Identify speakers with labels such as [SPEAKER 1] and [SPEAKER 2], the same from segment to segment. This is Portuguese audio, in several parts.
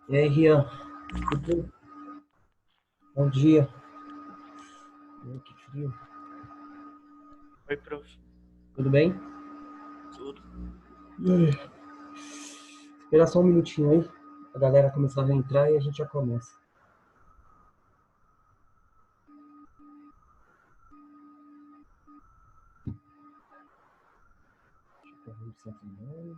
[SPEAKER 1] E aí, Rian? Bom dia. Que frio.
[SPEAKER 2] Oi, prof.
[SPEAKER 1] Tudo bem?
[SPEAKER 2] Tudo.
[SPEAKER 1] E aí? Espera só um minutinho aí. A galera começar a entrar e a gente já começa. Deixa eu ver.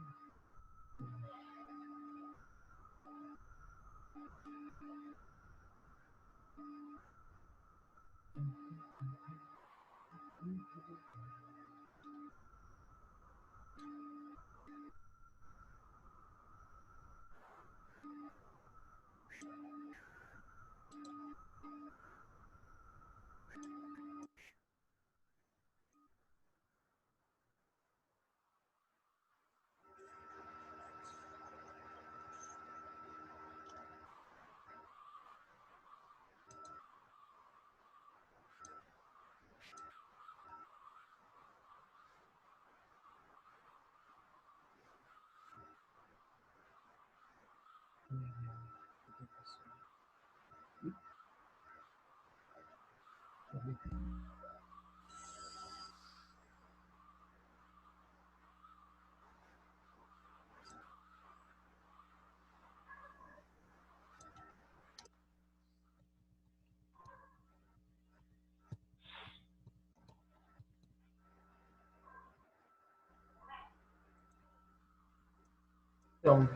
[SPEAKER 1] Então,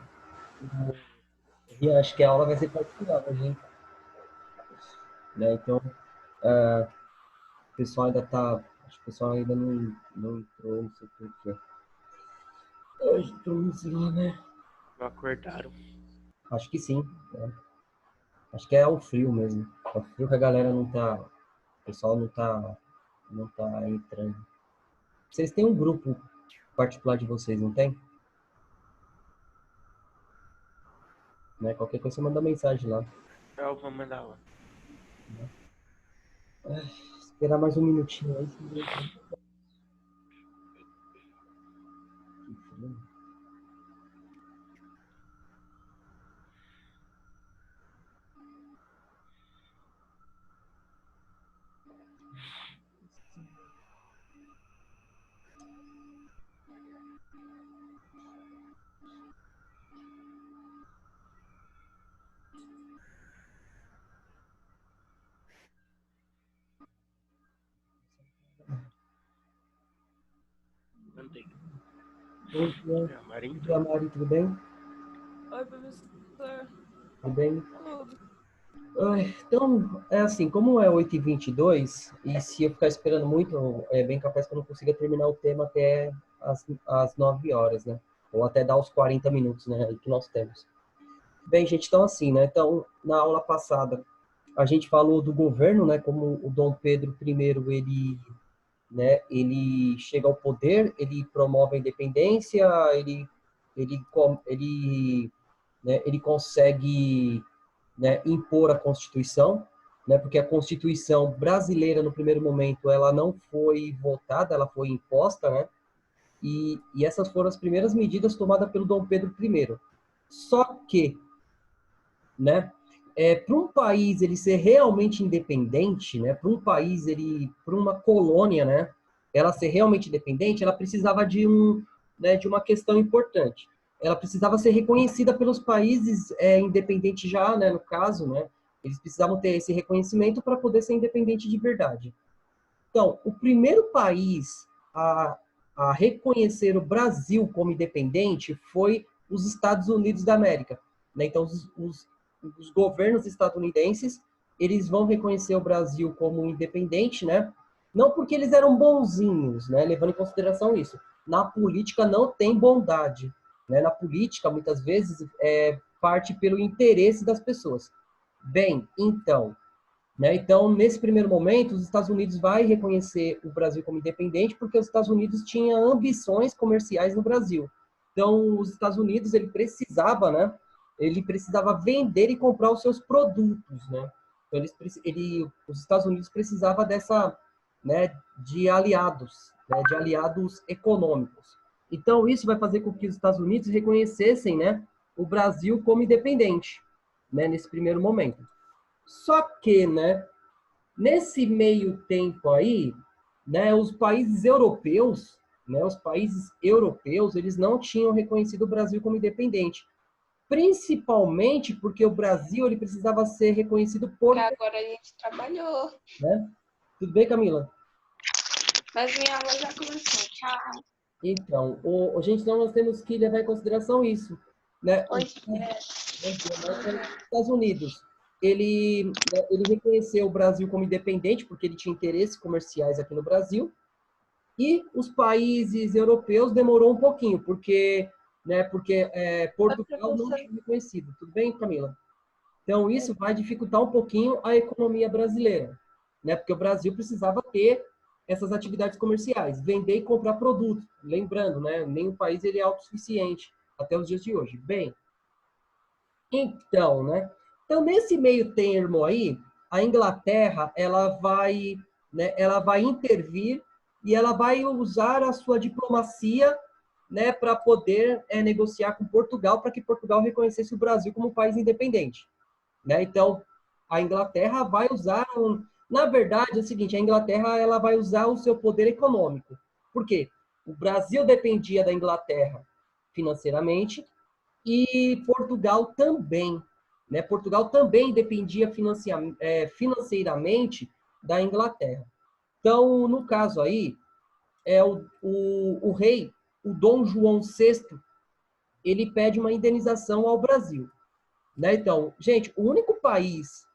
[SPEAKER 1] Rian, acho que a aula vai ser particular hoje, hein? Né? Então, o pessoal ainda tá... Acho que o pessoal ainda não entrou, não sei por quê. Entrou lá, né?
[SPEAKER 2] Não acordaram.
[SPEAKER 1] Acho que sim. Né? Acho que é o frio mesmo. É o frio que a galera não tá... O pessoal não tá entrando. Vocês têm um grupo particular de vocês, não tem? Né? Qualquer coisa você manda mensagem lá.
[SPEAKER 2] Eu vou mandar lá.
[SPEAKER 1] Esperar mais um minutinho aí.
[SPEAKER 2] Mandei.
[SPEAKER 1] Bom dia.
[SPEAKER 2] A Mari
[SPEAKER 1] Bom dia,
[SPEAKER 2] entrou.
[SPEAKER 1] Mari, tudo bem?
[SPEAKER 3] Oi, professor.
[SPEAKER 1] Tudo bem?
[SPEAKER 3] Tudo.
[SPEAKER 1] Então, é assim, como é 8h22, e se eu ficar esperando muito, é bem capaz que eu não consiga terminar o tema até as 9 horas, né? Ou até dar os 40 minutos, né, que nós temos. Bem, gente, então assim, né? Então, na aula passada, a gente falou do governo, né? Como o Dom Pedro I, ele chega ao poder, ele promove a independência, ele consegue, né, impor a Constituição, né, porque a Constituição brasileira, no primeiro momento, ela não foi votada, ela foi imposta, né, e essas foram as primeiras medidas tomadas pelo Dom Pedro I. Só que, né, para um país ele ser realmente independente, né, para um país para uma colônia, né, ela ser realmente independente, ela precisava de uma questão importante. Ela precisava ser reconhecida pelos países independentes já, né, no caso, né, eles precisavam ter esse reconhecimento para poder ser independente de verdade. Então, o primeiro país a reconhecer o Brasil como independente foi os Estados Unidos da América. Né? Então, os governos estadunidenses, eles vão reconhecer o Brasil como independente, né? Não porque eles eram bonzinhos, né? Levando em consideração isso. Na política não tem bondade. Né? Na política, muitas vezes, parte pelo interesse das pessoas. Bem, então, né? Então, nesse primeiro momento, os Estados Unidos vai reconhecer o Brasil como independente porque os Estados Unidos tinham ambições comerciais no Brasil. Então, os Estados Unidos né? Ele precisava vender e comprar os seus produtos, né? Então, os Estados Unidos precisava né, de aliados, né, de aliados econômicos. Então, isso vai fazer com que os Estados Unidos reconhecessem, né, o Brasil como independente, né, nesse primeiro momento. Só que, né, nesse meio tempo aí, né, os países europeus, eles não tinham reconhecido o Brasil como independente. Principalmente porque o Brasil ele precisava ser reconhecido por...
[SPEAKER 4] Agora a gente trabalhou.
[SPEAKER 1] Né? Tudo bem, Camila?
[SPEAKER 4] Mas minha aula já começou. Tchau.
[SPEAKER 1] Então, gente, nós temos que levar em consideração isso, né?
[SPEAKER 4] Pois
[SPEAKER 1] Os Estados Unidos, ele reconheceu o Brasil como independente porque ele tinha interesses comerciais aqui no Brasil, e os países europeus demorou um pouquinho, porque Portugal não tinha reconhecido. Tudo bem, Camila? Então, isso vai dificultar um pouquinho a economia brasileira, né? Porque o Brasil precisava ter essas atividades comerciais, vender e comprar produtos. Lembrando, né? Nenhum país ele é autossuficiente até os dias de hoje. Bem, então, né? Então, nesse meio termo aí, a Inglaterra, ela vai intervir e ela vai usar a sua diplomacia, né, para poder negociar com Portugal, para que Portugal reconhecesse o Brasil como um país independente. Né? Então, a Inglaterra vai usar... Na verdade, é o seguinte, a Inglaterra ela vai usar o seu poder econômico. Por quê? O Brasil dependia da Inglaterra financeiramente e Portugal também. Né? Portugal também dependia financeiramente da Inglaterra. Então, no caso aí, o rei, o Dom João VI, ele pede uma indenização ao Brasil. Né? Então, gente, o único país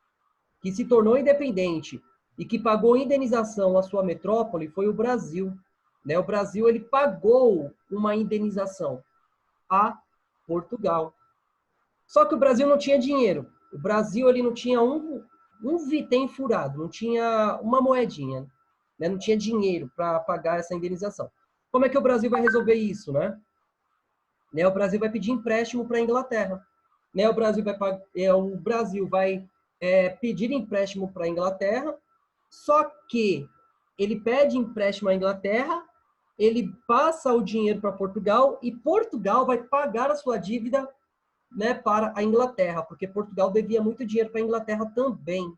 [SPEAKER 1] que se tornou independente e que pagou indenização à sua metrópole foi o Brasil. Né? O Brasil ele pagou uma indenização a Portugal. Só que o Brasil não tinha dinheiro. O Brasil ele não tinha um vitém furado, não tinha uma moedinha, né? Não tinha dinheiro para pagar essa indenização. Como é que o Brasil vai resolver isso, né? O Brasil vai pedir empréstimo para a Inglaterra. Né? O Brasil vai pedir empréstimo para a Inglaterra, só que ele pede empréstimo à Inglaterra, ele passa o dinheiro para Portugal e Portugal vai pagar a sua dívida, né, para a Inglaterra, porque Portugal devia muito dinheiro para a Inglaterra também.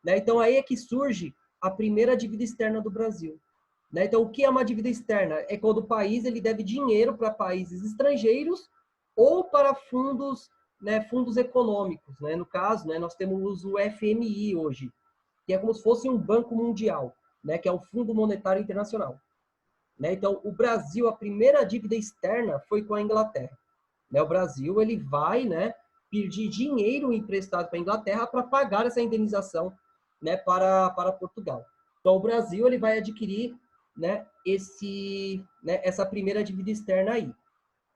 [SPEAKER 1] Né? Então, aí é que surge a primeira dívida externa do Brasil. Né? Então, o que é uma dívida externa? É quando o país ele deve dinheiro para países estrangeiros ou para fundos, né, fundos econômicos. Né? No caso, né, nós temos o FMI hoje, que é como se fosse um banco mundial, né, que é o Fundo Monetário Internacional. Né? Então, o Brasil, a primeira dívida externa foi com a Inglaterra. Né? O Brasil ele vai, né, pedir dinheiro emprestado para a Inglaterra para pagar essa indenização, né, para Portugal. Então, o Brasil ele vai adquirir, né, essa primeira dívida externa aí.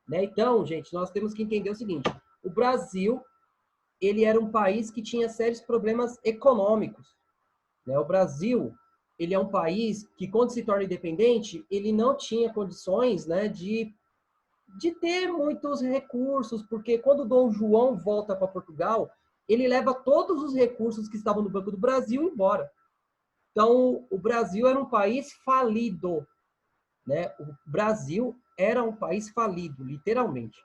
[SPEAKER 1] Né? Então, gente, nós temos que entender o seguinte: o Brasil ele era um país que tinha sérios problemas econômicos. Né? O Brasil ele é um país que, quando se torna independente, ele não tinha condições, né, de ter muitos recursos, porque quando Dom João volta para Portugal, ele leva todos os recursos que estavam no Banco do Brasil embora. Então, o Brasil era um país falido. Né? O Brasil era um país falido, literalmente.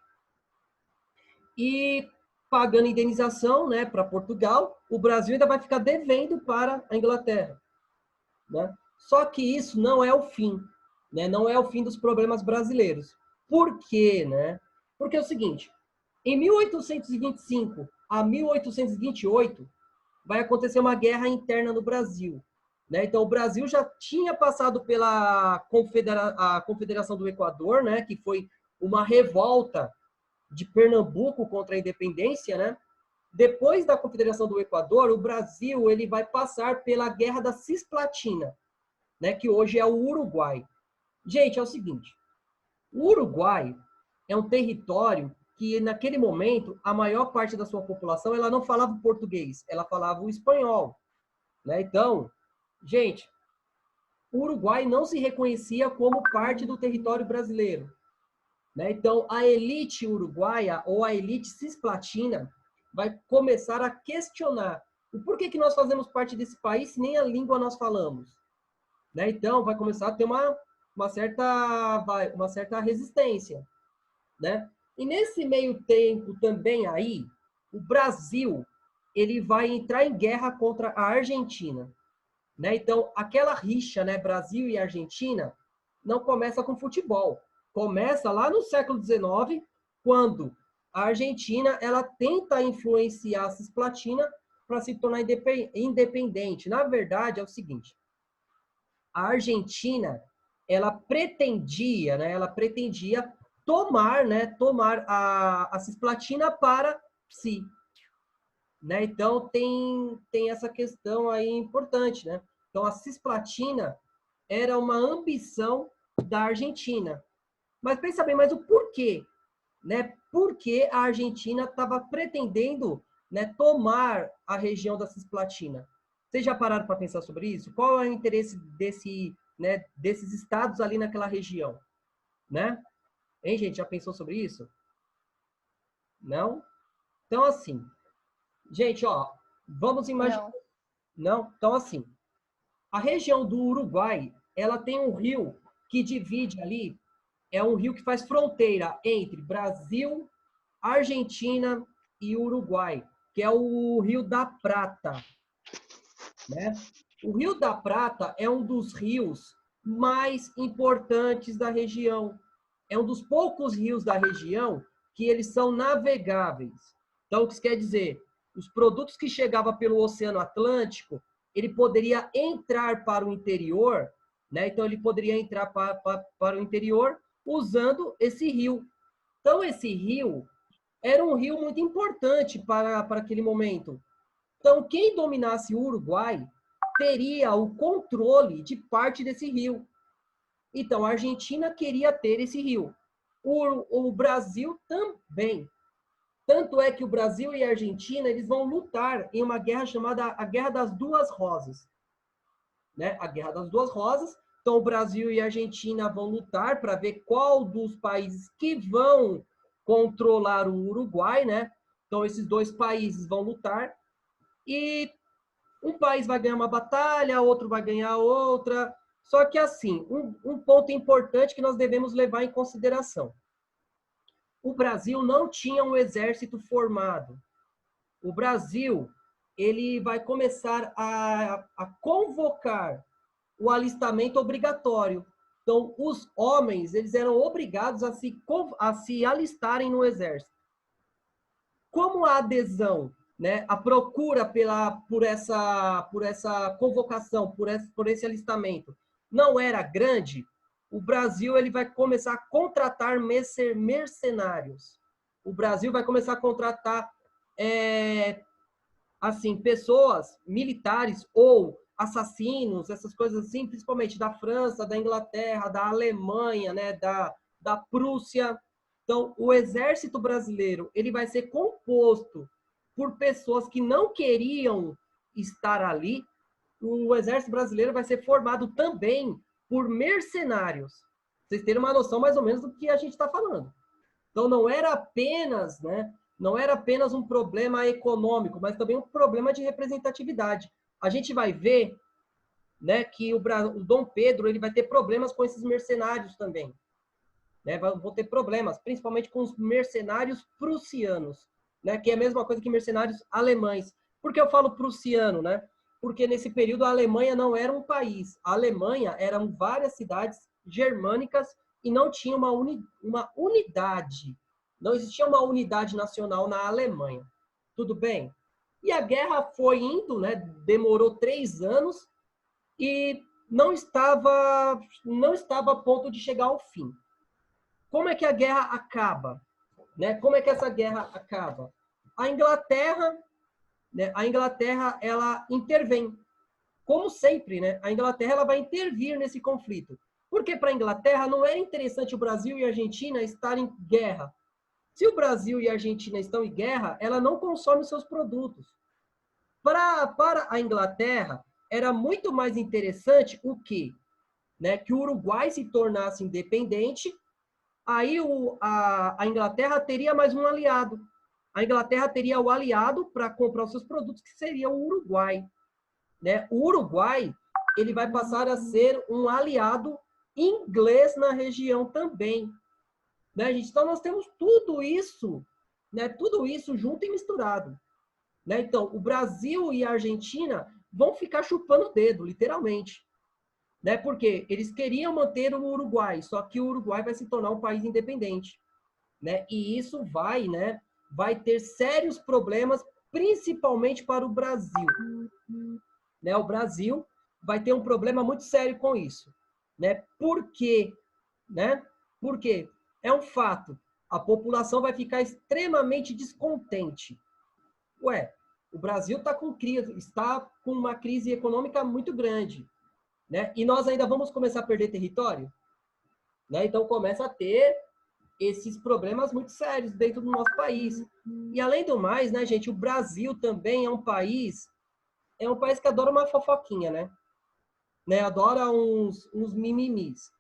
[SPEAKER 1] E pagando indenização, né, para Portugal, o Brasil ainda vai ficar devendo para a Inglaterra. Né? Só que isso não é o fim. Né? Não é o fim dos problemas brasileiros. Por quê? Né? Porque é o seguinte, em 1825 a 1828, vai acontecer uma guerra interna no Brasil. Né? Então, o Brasil já tinha passado pela Confederação do Equador, né? Que foi uma revolta de Pernambuco contra a independência. Né? Depois da Confederação do Equador, o Brasil ele vai passar pela Guerra da Cisplatina, né? Que hoje é o Uruguai. Gente, é o seguinte, o Uruguai é um território que, naquele momento, a maior parte da sua população ela não falava português, ela falava o espanhol. Né? Então, gente, o Uruguai não se reconhecia como parte do território brasileiro. Né? Então, a elite uruguaia ou a elite cisplatina vai começar a questionar o porquê que nós fazemos parte desse país se nem a língua nós falamos. Né? Então, vai começar a ter uma uma certa resistência, né? E nesse meio tempo também aí, o Brasil, ele vai entrar em guerra contra a Argentina, né? Então, aquela rixa, né, Brasil e Argentina, não começa com futebol. Começa lá no século XIX, quando a Argentina ela tenta influenciar a Cisplatina para se tornar independente. Na verdade, é o seguinte: a Argentina ela pretendia, né, tomar a Cisplatina para si, né? Então tem essa questão aí importante, né? Então a Cisplatina era uma ambição da Argentina. Mas pensa bem, mas o porquê? Né? Por que a Argentina estava pretendendo, né, tomar a região da Cisplatina? Vocês já pararam para pensar sobre isso? Qual é o interesse desses estados ali naquela região? Né? Hein, gente? Já pensou sobre isso? Não? Então, assim, gente, ó, vamos imaginar... Não? Então, assim, a região do Uruguai, ela tem um rio que divide ali, é um rio que faz fronteira entre Brasil, Argentina e Uruguai, que é o Rio da Prata, né? O Rio da Prata é um dos rios mais importantes da região. É um dos poucos rios da região que eles são navegáveis. Então, o que isso quer dizer? Os produtos que chegavam pelo Oceano Atlântico, ele poderia entrar para o interior, né? Então, ele poderia entrar para o interior usando esse rio. Então, esse rio era um rio muito importante para aquele momento. Então, quem dominasse o Uruguai teria o controle de parte desse rio. Então, a Argentina queria ter esse rio. O Brasil também. Tanto é que o Brasil e a Argentina eles vão lutar em uma guerra chamada a Guerra das Duas Rosas. Né? A Guerra das Duas Rosas. Então, o Brasil e a Argentina vão lutar para ver qual dos países que vão controlar o Uruguai, né? Então, esses dois países vão lutar e um país vai ganhar uma batalha, outro vai ganhar outra. Só que, assim, um ponto importante que nós devemos levar em consideração. O Brasil não tinha um exército formado. O Brasil ele vai começar a convocar o alistamento obrigatório. Então, os homens eles eram obrigados a se alistarem no exército. Como a adesão, né, a procura por essa convocação, por esse alistamento, não era grande, o Brasil ele vai começar a contratar mercenários. O Brasil vai começar a contratar assim, pessoas militares ou assassinos, essas coisas assim, principalmente da França, da Inglaterra, da Alemanha, né, da Prússia. Então, o exército brasileiro ele vai ser composto por pessoas que não queriam estar ali. O exército brasileiro vai ser formado também por mercenários. Vocês terem uma noção mais ou menos do que a gente está falando. Então, não era apenas, né, não era apenas um problema econômico, mas também um problema de representatividade. A gente vai ver, né, que o Dom Pedro ele vai ter problemas com esses mercenários também. Né? Vão ter problemas, principalmente com os mercenários prussianos, né, que é a mesma coisa que mercenários alemães. Por que eu falo prussiano? Né? Porque nesse período a Alemanha não era um país. A Alemanha eram várias cidades germânicas e não tinha uma unidade. Não existia uma unidade nacional na Alemanha. Tudo bem? E a guerra foi indo, né? Demorou 3 anos e não estava a ponto de chegar ao fim. Como é que a guerra acaba? Né? Como é que essa guerra acaba? A Inglaterra, né? Ela intervém. Como sempre, né? A Inglaterra ela vai intervir nesse conflito. Porque para a Inglaterra não era interessante o Brasil e a Argentina estarem em guerra. Se o Brasil e a Argentina estão em guerra, ela não consome seus produtos. Para a Inglaterra, era muito mais interessante o quê? Né? Que o Uruguai se tornasse independente, aí a Inglaterra teria mais um aliado. A Inglaterra teria o aliado para comprar os seus produtos, que seria o Uruguai. Né? O Uruguai ele vai passar a ser um aliado inglês na região também. Né, gente? Então, nós temos tudo isso, né? Tudo isso junto e misturado. Né? Então, o Brasil e a Argentina vão ficar chupando o dedo, literalmente. Né? Porque eles queriam manter o Uruguai, só que o Uruguai vai se tornar um país independente. Né? E isso vai, né, vai ter sérios problemas, principalmente para o Brasil. Né? O Brasil vai ter um problema muito sério com isso. Né? Por quê? Né? Por quê? É um fato. A população vai ficar extremamente descontente. Ué, o Brasil está com uma crise econômica muito grande. Né? E nós ainda vamos começar a perder território? Né? Então começa a ter esses problemas muito sérios dentro do nosso país. E além do mais, né, gente, o Brasil também é um país que adora uma fofoquinha, né? Adora uns mimimis.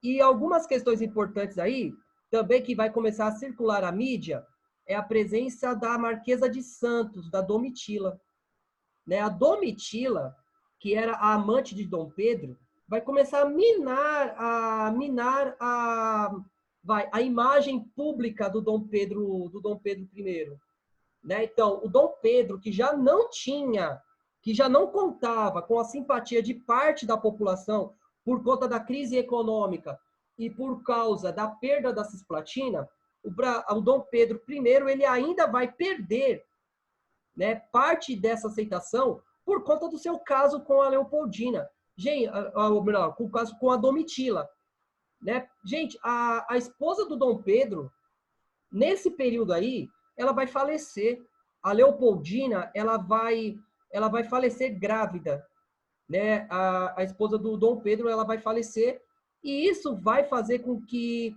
[SPEAKER 1] E algumas questões importantes aí, também que vai começar a circular a mídia, é a presença da Marquesa de Santos, da Domitila. Né? A Domitila, que era a amante de Dom Pedro, vai começar a minar a imagem pública do Dom Pedro I. Né? Então, o Dom Pedro, que já não contava com a simpatia de parte da população por conta da crise econômica e por causa da perda da Cisplatina, o Dom Pedro I ele ainda vai perder, né, parte dessa aceitação por conta do seu caso com a Leopoldina. Gente, ou melhor, com o caso com a Domitila. Né? Gente, a esposa do Dom Pedro, nesse período aí, ela vai falecer. A Leopoldina, ela vai falecer grávida. Né? A esposa do Dom Pedro, ela vai falecer. E isso vai fazer com que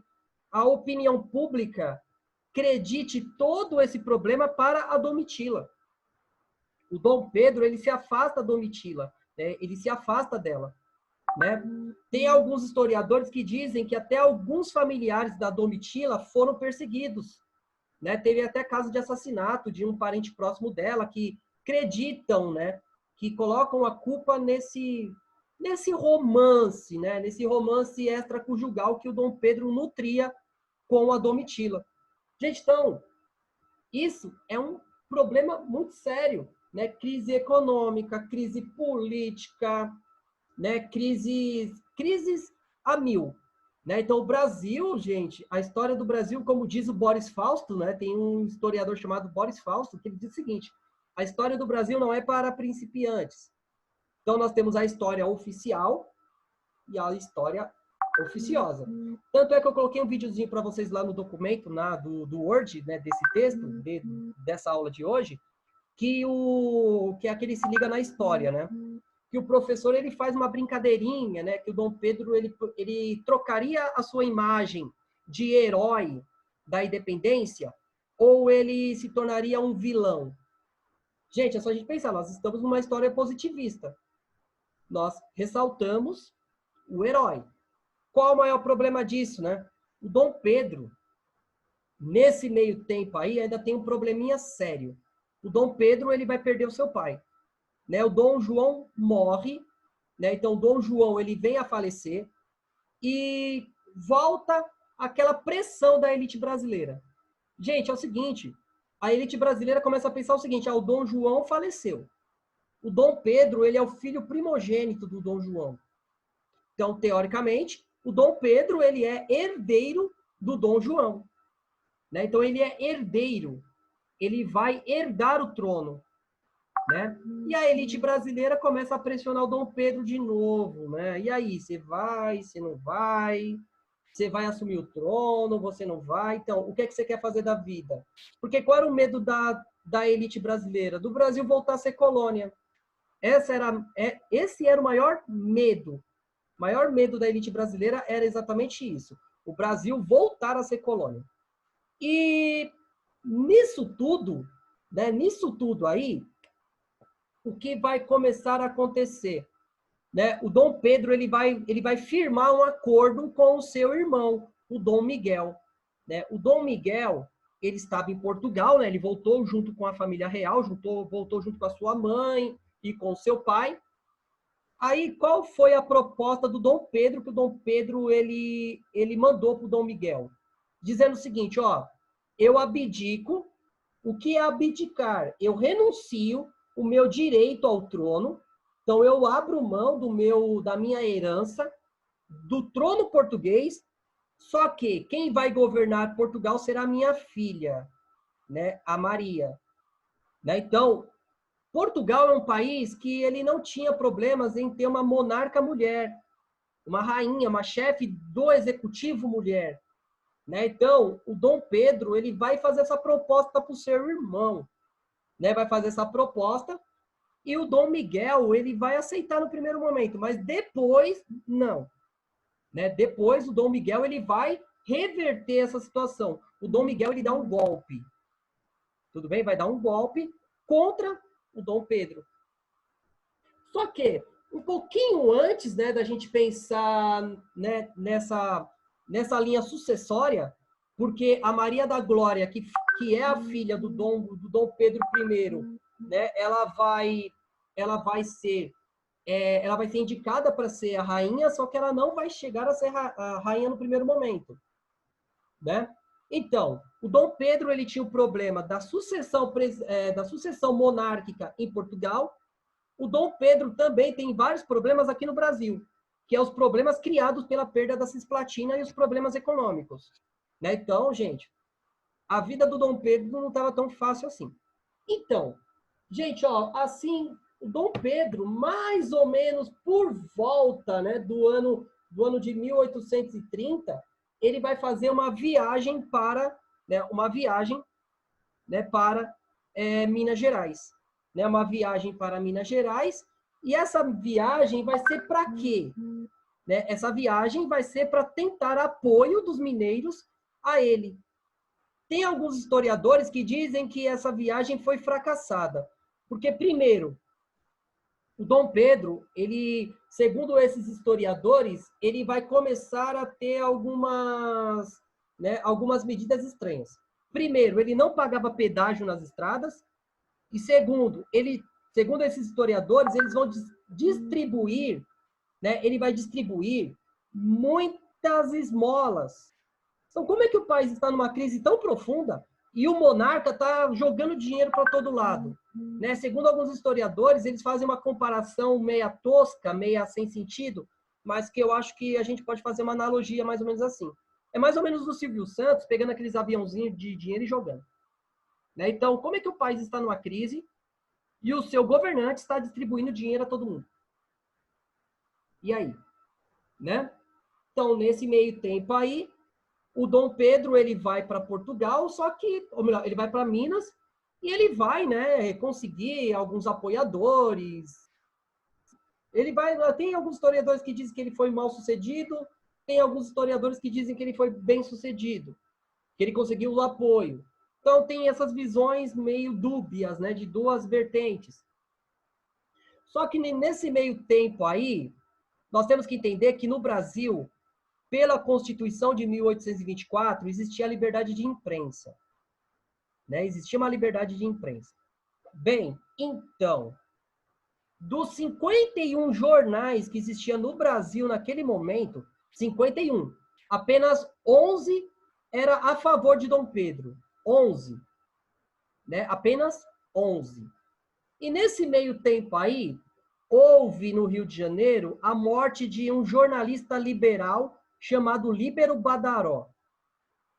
[SPEAKER 1] a opinião pública acredite todo esse problema para a Domitila. O Dom Pedro, ele se afasta da Domitila, né? Ele se afasta dela. Né? Tem alguns historiadores que dizem que até alguns familiares da Domitila foram perseguidos. Né? Teve até caso de assassinato de um parente próximo dela que acreditam, né, que colocam a culpa nesse romance, né, nesse romance extraconjugal que o Dom Pedro nutria com a Domitila. Gente, então, isso é um problema muito sério, né? Crise econômica, crise política, né? Crises a mil. Né? Então, o Brasil, gente, a história do Brasil, como diz o Boris Fausto, né? Tem um historiador chamado Boris Fausto, que ele diz o seguinte: a história do Brasil não é para principiantes. Então, nós temos a história oficial e a história oficiosa. Tanto é que eu coloquei um videozinho para vocês lá no documento do Word, né, desse texto, dessa aula de hoje, que é aquele se liga na história, né? Que o professor ele faz uma brincadeirinha, né? Que o Dom Pedro ele trocaria a sua imagem de herói da independência ou ele se tornaria um vilão. Gente, é só a gente pensar, nós estamos numa história positivista. Nós ressaltamos o herói. Qual o maior problema disso, né? O Dom Pedro, nesse meio tempo aí, ainda tem um probleminha sério. O Dom Pedro ele vai perder o seu pai. Né? O Dom João morre, né? Então o Dom João ele vem a falecer e volta aquela pressão da elite brasileira. Gente, é o seguinte, a elite brasileira começa a pensar o seguinte: o Dom João faleceu. O Dom Pedro ele é o filho primogênito do Dom João. Então, teoricamente, o Dom Pedro ele é herdeiro do Dom João. Né? Então, ele é herdeiro. Ele vai herdar o trono. Né? E a elite brasileira começa a pressionar o Dom Pedro de novo. Né? E aí, você vai, você não vai? Você vai assumir o trono, você não vai? Então, o que é que você quer fazer da vida? Porque qual era o medo da elite brasileira? Do Brasil voltar a ser colônia. Esse era o maior medo. O maior medo da elite brasileira era exatamente isso. O Brasil voltar a ser colônia. E nisso tudo, né, aí, o que vai começar a acontecer? Né? O Dom Pedro ele vai firmar um acordo com o seu irmão, o Dom Miguel. Né? O Dom Miguel ele estava em Portugal, né? Ele voltou junto com a família real, voltou junto com a sua mãe e com o seu pai. Aí, qual foi a proposta do Dom Pedro, que o Dom Pedro ele mandou para o Dom Miguel? Dizendo o seguinte, ó, eu abdico, o que é abdicar? Eu renuncio o meu direito ao trono, então eu abro mão da minha herança, do trono português, só que quem vai governar Portugal será minha filha, né, a Maria. Né? Então, Portugal é um país que ele não tinha problemas em ter uma monarca mulher, uma rainha, uma chefe do executivo mulher. Né? Então, o Dom Pedro ele vai fazer essa proposta para o seu irmão. Né? Vai fazer essa proposta e o Dom Miguel ele vai aceitar no primeiro momento, mas depois, não. Né? Depois, o Dom Miguel ele vai reverter essa situação. O Dom Miguel ele dá um golpe. Tudo bem? Vai dar um golpe contra o Dom Pedro. Só que, um pouquinho antes, né, da gente pensar, né, nessa linha sucessória, porque a Maria da Glória, que é a filha do Dom Pedro I, né, ela vai ser indicada para ser a rainha, só que ela não vai chegar a ser a rainha no primeiro momento. Né? Então, o Dom Pedro ele tinha o problema da sucessão monárquica em Portugal. O Dom Pedro também tem vários problemas aqui no Brasil, que é os problemas criados pela perda da Cisplatina e os problemas econômicos. Né? Então, gente, a vida do Dom Pedro não estava tão fácil assim. Então, gente, ó, assim, o Dom Pedro, mais ou menos por volta, né, do ano de 1830, ele vai fazer uma viagem para Minas Gerais. Né, uma viagem para Minas Gerais. E essa viagem vai ser para quê? Né, essa viagem vai ser para tentar apoio dos mineiros a ele. Tem alguns historiadores que dizem que essa viagem foi fracassada. Porque, primeiro, o Dom Pedro, ele, segundo esses historiadores, ele vai começar a ter algumas medidas estranhas. Primeiro, ele não pagava pedágio nas estradas. E segundo esses historiadores, eles vão distribuir, né? Ele vai distribuir muitas esmolas. Então, como é que o país está numa crise tão profunda e o monarca está jogando dinheiro para todo lado? Né? Segundo alguns historiadores, eles fazem uma comparação meia tosca, meia sem sentido, mas que eu acho que a gente pode fazer uma analogia mais ou menos assim. É mais ou menos o Silvio Santos pegando aqueles aviãozinhos de dinheiro e jogando. Né? Então, como é que o país está numa crise e o seu governante está distribuindo dinheiro a todo mundo? E aí? Né? Então, nesse meio tempo aí, o Dom Pedro ele vai para Portugal, só que, ou melhor, ele vai para Minas e ele vai, né, conseguir alguns apoiadores. Tem alguns historiadores que dizem que ele foi mal sucedido, tem alguns historiadores que dizem que ele foi bem sucedido, que ele conseguiu o apoio. Então, tem essas visões meio dúbias, né, de duas vertentes. Só que nesse meio tempo aí, nós temos que entender que no Brasil, pela Constituição de 1824, existia a liberdade de imprensa. Né? Existia uma liberdade de imprensa. Bem, então, dos 51 jornais que existiam no Brasil naquele momento, 51, apenas 11 era a favor de Dom Pedro. 11. Né? Apenas 11. E nesse meio tempo aí, houve no Rio de Janeiro a morte de um jornalista liberal chamado Líbero Badaró.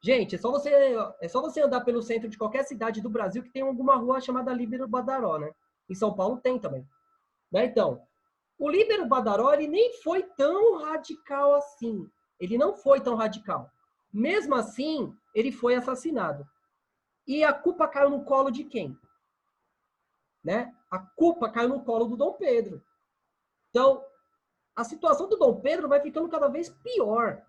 [SPEAKER 1] Gente, é só você andar pelo centro de qualquer cidade do Brasil que tem alguma rua chamada Líbero Badaró, né? Em São Paulo tem também. Né? Então, o Líbero Badaró, ele nem foi tão radical assim. Ele não foi tão radical. Mesmo assim, ele foi assassinado. E a culpa caiu no colo de quem? Né? A culpa caiu no colo do Dom Pedro. Então, a situação do Dom Pedro vai ficando cada vez pior.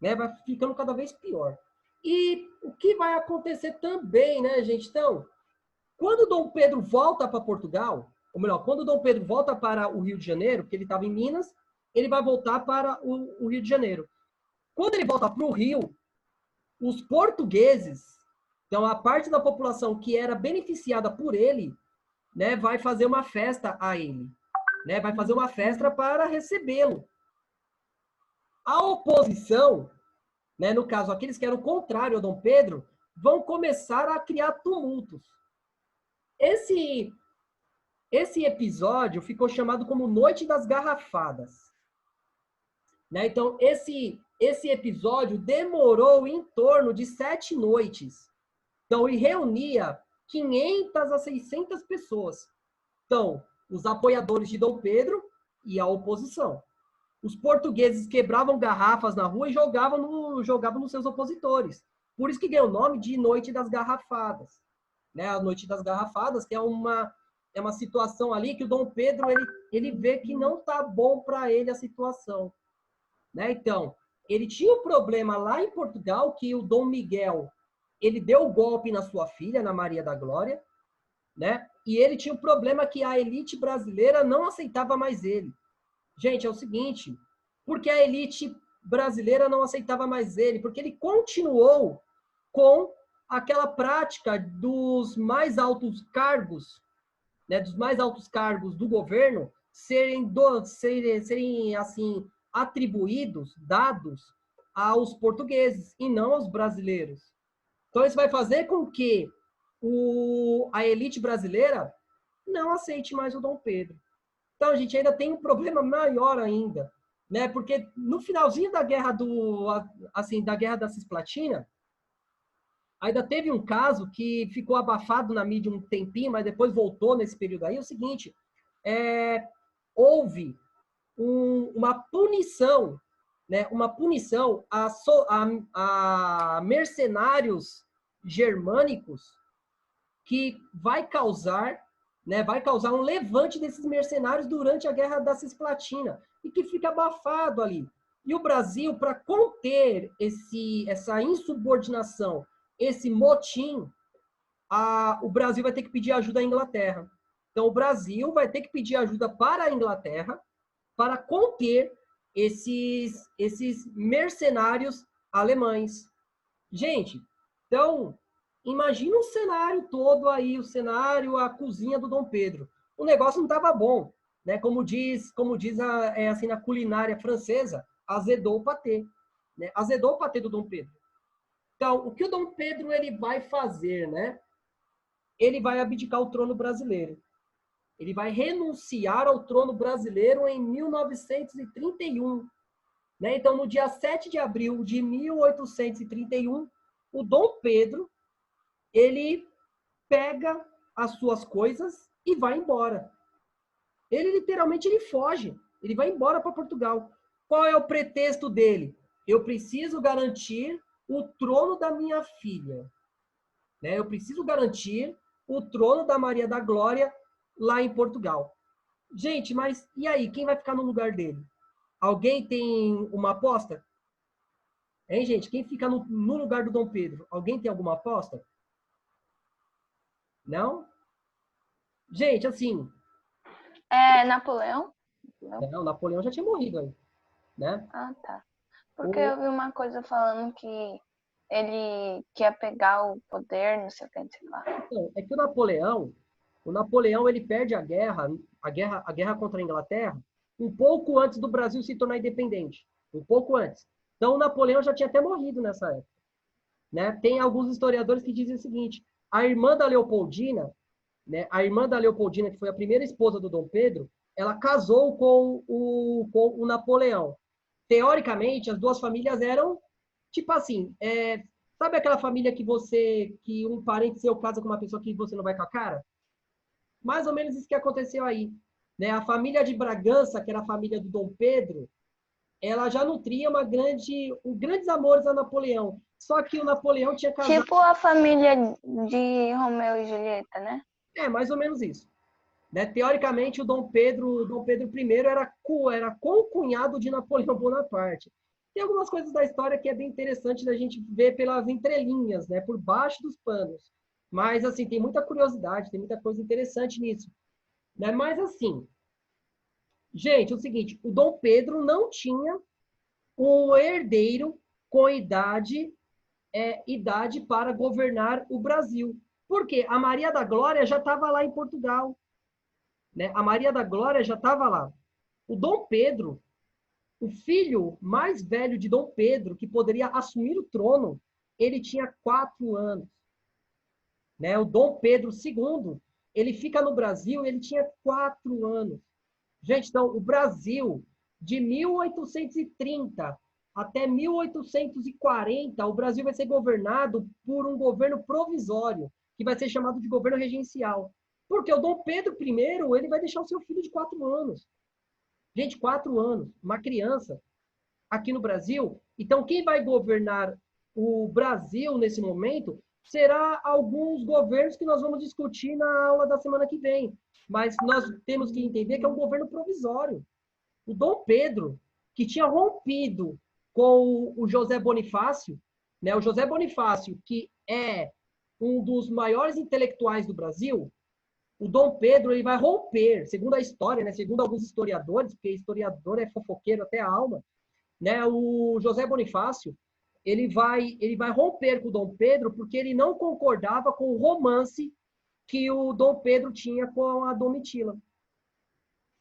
[SPEAKER 1] Né? Vai ficando cada vez pior. E o que vai acontecer também, né, gente? Então, quando o Dom Pedro volta para Portugal, ou melhor, quando o Dom Pedro volta para o Rio de Janeiro, porque ele estava em Minas, ele vai voltar para o Rio de Janeiro. Quando ele volta para o Rio, os portugueses, então a parte da população que era beneficiada por ele, né, vai fazer uma festa a ele. né? Vai fazer uma festa para recebê-lo. A oposição, né, no caso, aqueles que eram contrários ao Dom Pedro, vão começar a criar tumultos. Esse episódio ficou chamado como Noite das Garrafadas. Né? Então, esse episódio demorou em torno de 7 noites. Então, ele reunia 500 a 600 pessoas. Então, os apoiadores de Dom Pedro e a oposição. Os portugueses quebravam garrafas na rua e jogavam nos seus opositores. Por isso que ganhou o nome de Noite das Garrafadas. Né? A Noite das Garrafadas, que é uma situação ali que o Dom Pedro ele vê que não está bom para ele a situação. Né? Então, ele tinha um problema lá em Portugal, que o Dom Miguel ele deu o golpe na sua filha, na Maria da Glória, né? E ele tinha um problema que a elite brasileira não aceitava mais ele. Gente, é o seguinte, porque a elite brasileira não aceitava mais ele? Porque ele continuou com aquela prática dos mais altos cargos, né, dos mais altos cargos do governo serem assim atribuídos, dados aos portugueses e não aos brasileiros. Então isso vai fazer com que a elite brasileira não aceite mais o Dom Pedro. Então a gente ainda tem um problema maior ainda, né? Porque no finalzinho da guerra da guerra da Cisplatina, ainda teve um caso que ficou abafado na mídia um tempinho, mas depois voltou nesse período aí. É o seguinte, houve uma punição, né? Uma punição a mercenários germânicos que vai causar um levante desses mercenários durante a Guerra da Cisplatina e que fica abafado ali. E o Brasil, para conter essa insubordinação, esse motim, o Brasil vai ter que pedir ajuda à Inglaterra. Então, o Brasil vai ter que pedir ajuda para a Inglaterra para conter esses mercenários alemães. Gente, então, imagina um cenário todo aí, a cozinha do Dom Pedro. O negócio não estava bom, né? Como diz assim, na culinária francesa, azedou o patê. Né? Azedou o patê do Dom Pedro. Então, o que o Dom Pedro ele vai fazer, né? Ele vai abdicar o trono brasileiro. Ele vai renunciar ao trono brasileiro em 1931. Né? Então, no dia 7 de abril de 1831, o Dom Pedro ele pega as suas coisas e vai embora. Ele literalmente foge. Ele vai embora para Portugal. Qual é o pretexto dele? Eu preciso garantir o trono da minha filha. Né? Eu preciso garantir o trono da Maria da Glória lá em Portugal. Gente, mas e aí? Quem vai ficar no lugar dele? Alguém tem uma aposta? Hein, gente? Quem fica no lugar do Dom Pedro? Alguém tem alguma aposta? Não? Gente, assim...
[SPEAKER 4] Napoleão?
[SPEAKER 1] Não, Napoleão já tinha morrido aí, né?
[SPEAKER 4] Ah, tá. Porque eu vi uma coisa falando que ele quer pegar o poder, não sei o que, não sei lá.
[SPEAKER 1] Então, é que o Napoleão ele perde a guerra contra a Inglaterra um pouco antes do Brasil se tornar independente. Um pouco antes. Então, o Napoleão já tinha até morrido nessa época. Né? Tem alguns historiadores que dizem o seguinte, a irmã da Leopoldina, né, que foi a primeira esposa do Dom Pedro, ela casou com o Napoleão. Teoricamente, as duas famílias eram, tipo assim, sabe aquela família que um parente seu casa com uma pessoa que você não vai com a cara? Mais ou menos isso que aconteceu aí. Né? A família de Bragança, que era a família do Dom Pedro, ela já nutria grandes amores a Napoleão. Só que o Napoleão tinha casado...
[SPEAKER 4] Tipo a família de Romeu e Julieta, né?
[SPEAKER 1] Mais ou menos isso. Né? Teoricamente, o Dom Pedro I era concunhado de Napoleão Bonaparte. Tem algumas coisas da história que é bem interessante da gente ver pelas entrelinhas, né? Por baixo dos panos. Mas, assim, tem muita curiosidade, tem muita coisa interessante nisso. Né? Mas, assim, gente, é o seguinte, o Dom Pedro não tinha um herdeiro com idade para governar o Brasil. Por quê? A Maria da Glória já estava lá em Portugal. né? A Maria da Glória já estava lá. O Dom Pedro, o filho mais velho de Dom Pedro, que poderia assumir o trono, ele tinha 4 anos. Né? O Dom Pedro II, ele fica no Brasil, ele tinha 4 anos. Gente, então, o Brasil, de 1830 até 1840, o Brasil vai ser governado por um governo provisório, que vai ser chamado de governo regencial. Porque o Dom Pedro I, ele vai deixar o seu filho de 4 anos. Gente, 4 anos, uma criança, aqui no Brasil. Então, quem vai governar o Brasil nesse momento será alguns governos que nós vamos discutir na aula da semana que vem. Mas nós temos que entender que é um governo provisório. O Dom Pedro, que tinha rompido com o José Bonifácio, né? O José Bonifácio, que é um dos maiores intelectuais do Brasil, o Dom Pedro ele vai romper, segundo a história, né? Segundo alguns historiadores, porque historiador é fofoqueiro até a alma, né? O José Bonifácio, ele vai romper com o Dom Pedro porque ele não concordava com o romance que o Dom Pedro tinha com a Domitila.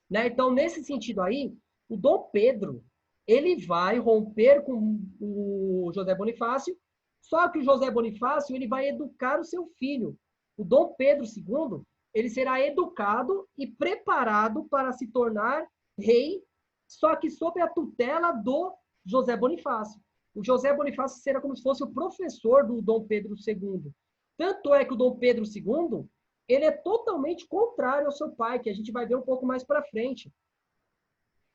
[SPEAKER 1] Né? Então, nesse sentido aí, o Dom Pedro, ele vai romper com o José Bonifácio, só que o José Bonifácio, ele vai educar o seu filho. O Dom Pedro II, ele será educado e preparado para se tornar rei, só que sob a tutela do José Bonifácio. O José Bonifácio será como se fosse o professor do Dom Pedro II. Tanto é que o Dom Pedro II, ele é totalmente contrário ao seu pai, que a gente vai ver um pouco mais para frente.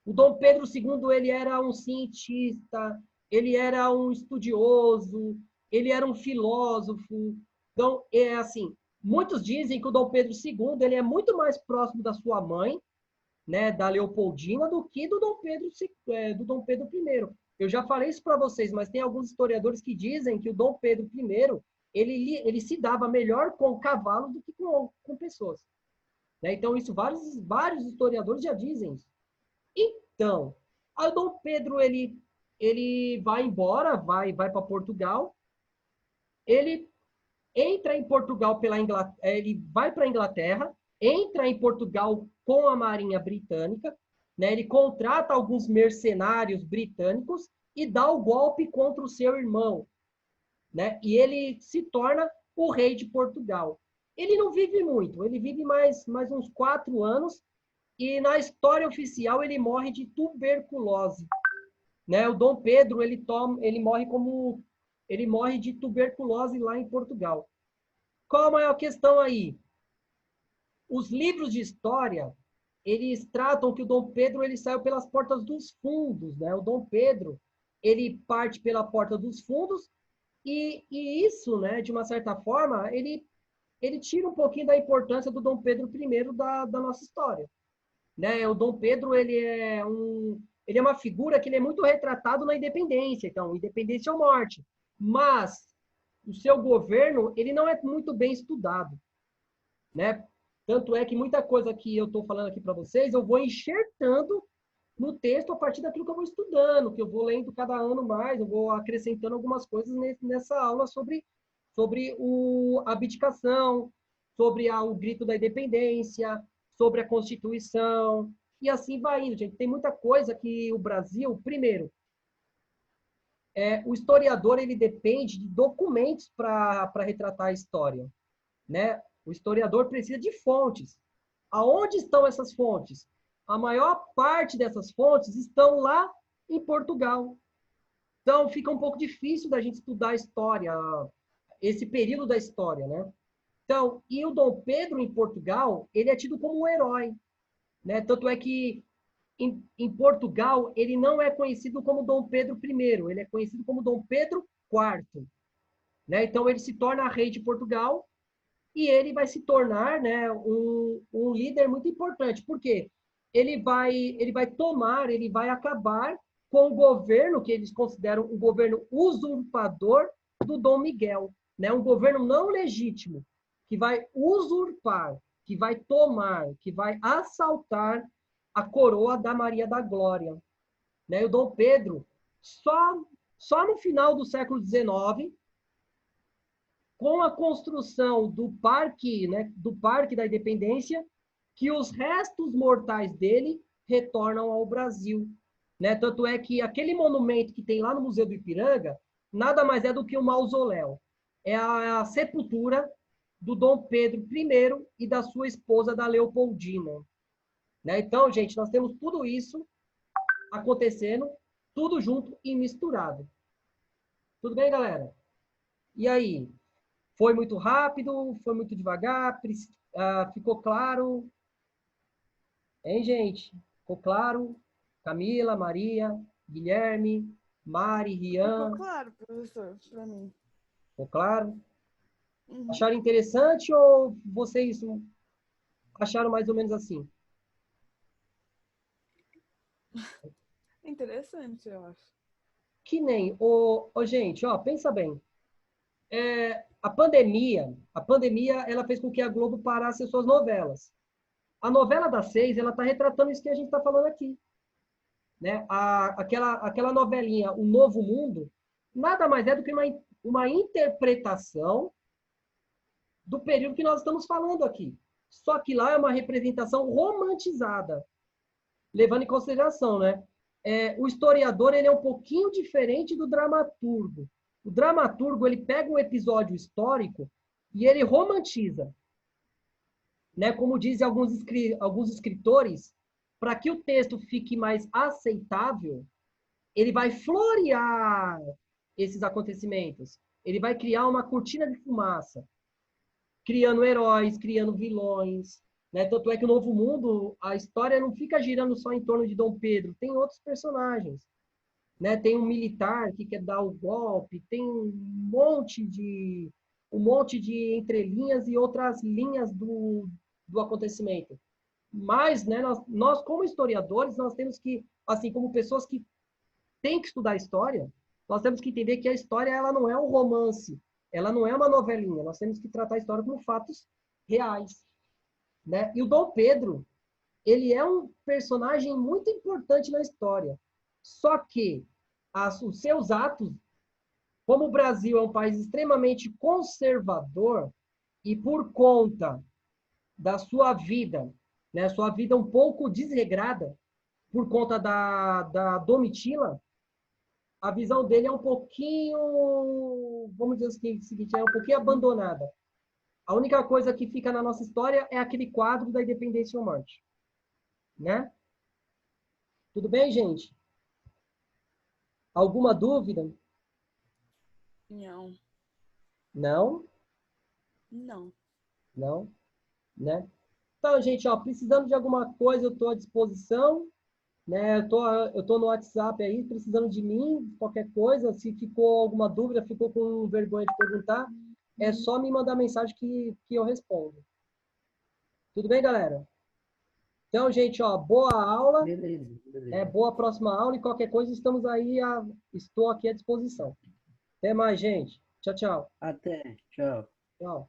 [SPEAKER 1] O Dom Pedro II, ele era um cientista, ele era um estudioso, ele era um filósofo. Então, é assim, muitos dizem que o Dom Pedro II, ele é muito mais próximo da sua mãe, né, da Leopoldina, do que do Dom Pedro I. Eu já falei isso para vocês, mas tem alguns historiadores que dizem que o Dom Pedro I, ele se dava melhor com cavalos do que com pessoas. Né? Então, isso vários historiadores já dizem isso. Então, aí o Dom Pedro, ele vai embora, vai para Portugal, ele entra em Portugal pela Inglaterra, ele vai para a Inglaterra, entra em Portugal com a Marinha Britânica, né? Ele contrata alguns mercenários britânicos e dá o golpe contra o seu irmão, né? E ele se torna o rei de Portugal. Ele não vive muito, ele vive mais uns 4 anos e na história oficial ele morre de tuberculose. Né? O Dom Pedro ele morre de tuberculose lá em Portugal. Qual a maior questão aí? Os livros de história, eles tratam que o Dom Pedro ele saiu pelas portas dos fundos, né? O Dom Pedro, ele parte pela porta dos fundos e isso, né, de uma certa forma, ele tira um pouquinho da importância do Dom Pedro I da nossa história. Né? O Dom Pedro, ele é uma figura que ele é muito retratado na independência, então, independência ou morte. Mas o seu governo, ele não é muito bem estudado, né? Tanto é que muita coisa que eu estou falando aqui para vocês, eu vou enxertando no texto a partir daquilo que eu vou estudando, que eu vou lendo cada ano mais, eu vou acrescentando algumas coisas nessa aula sobre a abdicação, sobre o grito da independência, sobre a Constituição, e assim vai indo, gente. Tem muita coisa que o Brasil, primeiro, o historiador ele depende de documentos para retratar a história, né? O historiador precisa de fontes. Aonde estão essas fontes? A maior parte dessas fontes estão lá em Portugal. Então, fica um pouco difícil da gente estudar a história, esse período da história, né? Então, e o Dom Pedro em Portugal, ele é tido como um herói, né? Tanto é que em Portugal, ele não é conhecido como Dom Pedro I, ele é conhecido como Dom Pedro IV. Né? Então, ele se torna rei de Portugal e ele vai se tornar, né, um líder muito importante. Por quê? Ele vai acabar com o governo que eles consideram um governo usurpador do Dom Miguel. Né? Um governo não legítimo, que vai usurpar, que vai tomar, que vai assaltar a coroa da Maria da Glória. Né? O Dom Pedro, só no final do século XIX, com a construção do Parque, né, do Parque da Independência, que os restos mortais dele retornam ao Brasil. Né? Tanto é que aquele monumento que tem lá no Museu do Ipiranga nada mais é do que um mausoléu. É a sepultura do Dom Pedro I e da sua esposa, da Leopoldina. Né? Então, gente, nós temos tudo isso acontecendo, tudo junto e misturado. Tudo bem, galera? E aí? Foi muito rápido? Foi muito devagar? Ficou claro? Hein, gente? Ficou claro? Camila, Maria, Guilherme, Mari, Rian.
[SPEAKER 3] Ficou claro, professor, para mim.
[SPEAKER 1] Ficou claro?
[SPEAKER 3] Uhum.
[SPEAKER 1] Acharam interessante ou vocês acharam mais ou menos assim?
[SPEAKER 3] Interessante, eu acho.
[SPEAKER 1] Que nem, gente, ó, pensa bem. A pandemia, ela fez com que a Globo parasse as suas novelas. A novela das 6, ela está retratando isso que a gente está falando aqui. Né? Aquela novelinha, O Novo Mundo, nada mais é do que uma interpretação do período que nós estamos falando aqui. Só que lá é uma representação romantizada, levando em consideração, né? O historiador, ele é um pouquinho diferente do dramaturgo. O dramaturgo, ele pega um episódio histórico e ele romantiza. Né? Como dizem alguns escritores, para que o texto fique mais aceitável, ele vai florear esses acontecimentos. Ele vai criar uma cortina de fumaça, criando heróis, criando vilões. Né? Tanto é que o Novo Mundo, a história não fica girando só em torno de Dom Pedro, tem outros personagens. Né? Tem um militar que quer dar o golpe, tem um monte de entrelinhas e outras linhas do acontecimento. Mas, né, nós, como historiadores, nós temos que, assim como pessoas que têm que estudar história, nós temos que entender que a história, ela não é um romance, ela não é uma novelinha, nós temos que tratar a história como fatos reais. Né? E o Dom Pedro, ele é um personagem muito importante na história. Só que os seus atos, como o Brasil é um país extremamente conservador, e por conta da sua vida, né, sua vida um pouco desregrada, por conta da Domitila, a visão dele é um pouquinho, vamos dizer o seguinte, é um pouquinho abandonada. A única coisa que fica na nossa história é aquele quadro da Independência ou Morte. Né? Tudo bem, gente? Alguma dúvida?
[SPEAKER 3] Não.
[SPEAKER 1] Não?
[SPEAKER 3] Não.
[SPEAKER 1] Não? Né? Então, gente, ó, precisando de alguma coisa, eu estou à disposição. Né? Eu tô no WhatsApp aí, precisando de mim, qualquer coisa. Se ficou alguma dúvida, ficou com vergonha de perguntar, é só me mandar mensagem que eu respondo. Tudo bem, galera? Então, gente, ó, boa aula.
[SPEAKER 5] Beleza, beleza.
[SPEAKER 1] Boa próxima aula e qualquer coisa, estou aqui à disposição. Até mais, gente. Tchau, tchau.
[SPEAKER 5] Até, tchau.
[SPEAKER 1] Tchau.